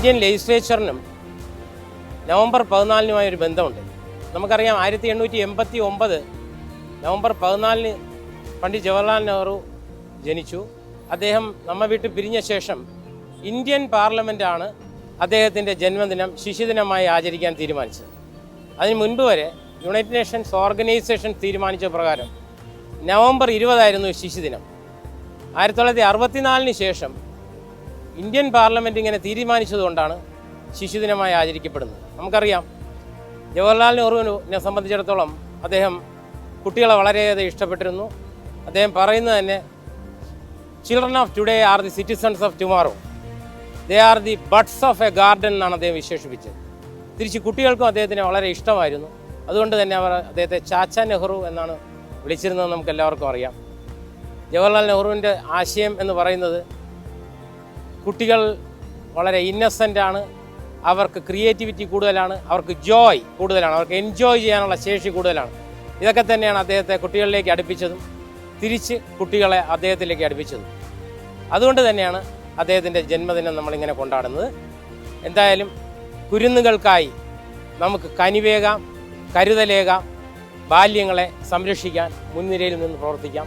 Indian ലെജിസ്ലേച്ചറിനും November 14-നുമായൊരു ബന്ധമുണ്ട്. നമുക്കറിയാം 1889 November 14-ന് Pandit Jawaharlal Nehru ജനിച്ചു. അദ്ദേഹം നമ്മെ വിട്ട് പിരിഞ്ഞ ശേഷം ഇന്ത്യൻ പാർലമെൻറ്റാണ് അദ്ദേഹത്തിൻ്റെ ജന്മദിനം ശിശുദിനമായി ആചരിക്കാൻ തീരുമാനിച്ചത്. അതിന് മുൻപ് വരെ യുണൈറ്റഡ് നേഷൻസ് ഓർഗനൈസേഷൻ തീരുമാനിച്ച പ്രകാരം നവംബർ 20 ശിശുദിനം. 1964-ന് ശേഷം ഇന്ത്യൻ പാർലമെൻറ്റ് ഇങ്ങനെ തീരുമാനിച്ചതുകൊണ്ടാണ് ശിശുദിനമായി ആചരിക്കപ്പെടുന്നത്. നമുക്കറിയാം ജവഹർലാൽ നെഹ്റുവിനെ സംബന്ധിച്ചിടത്തോളം അദ്ദേഹം കുട്ടികളെ വളരെയേറെ ഇഷ്ടപ്പെട്ടിരുന്നു. അദ്ദേഹം പറയുന്നത് തന്നെ children of today are the citizens of tomorrow, they are the buds of A garden എന്നാണ് അദ്ദേഹം വിശേഷിപ്പിച്ചത്. തിരിച്ച് കുട്ടികൾക്കും അദ്ദേഹത്തിന് വളരെ ഇഷ്ടമായിരുന്നു. അതുകൊണ്ട് തന്നെ അവർ അദ്ദേഹത്തെ ചാച്ച നെഹ്റു എന്നാണ് വിളിച്ചിരുന്നത് നമുക്ക് എല്ലാവർക്കും അറിയാം. ജവഹർലാൽ നെഹ്റുവിൻ്റെ ആശയം എന്ന് പറയുന്നത് കുട്ടികൾ വളരെ ഇന്നസെൻ്റാണ്, അവർക്ക് ക്രിയേറ്റിവിറ്റി കൂടുതലാണ്, അവർക്ക് ജോയ് കൂടുതലാണ്, അവർക്ക് എൻജോയ് ചെയ്യാനുള്ള ശേഷി കൂടുതലാണ്. ഇതൊക്കെ തന്നെയാണ് അദ്ദേഹത്തെ കുട്ടികളിലേക്ക് അടുപ്പിച്ചതും തിരിച്ച് കുട്ടികളെ അദ്ദേഹത്തിലേക്ക് അടുപ്പിച്ചതും. അതുകൊണ്ട് തന്നെയാണ് അദ്ദേഹത്തിൻ്റെ ജന്മദിനം നമ്മളിങ്ങനെ കൊണ്ടാടുന്നത്. എന്തായാലും കുരുന്നുകൾക്കായി നമുക്ക് കനിവേകാം, കരുതലേകാം, ബാല്യങ്ങളെ സംരക്ഷിക്കാൻ മുൻനിരയിൽ നിന്ന് പ്രവർത്തിക്കാം.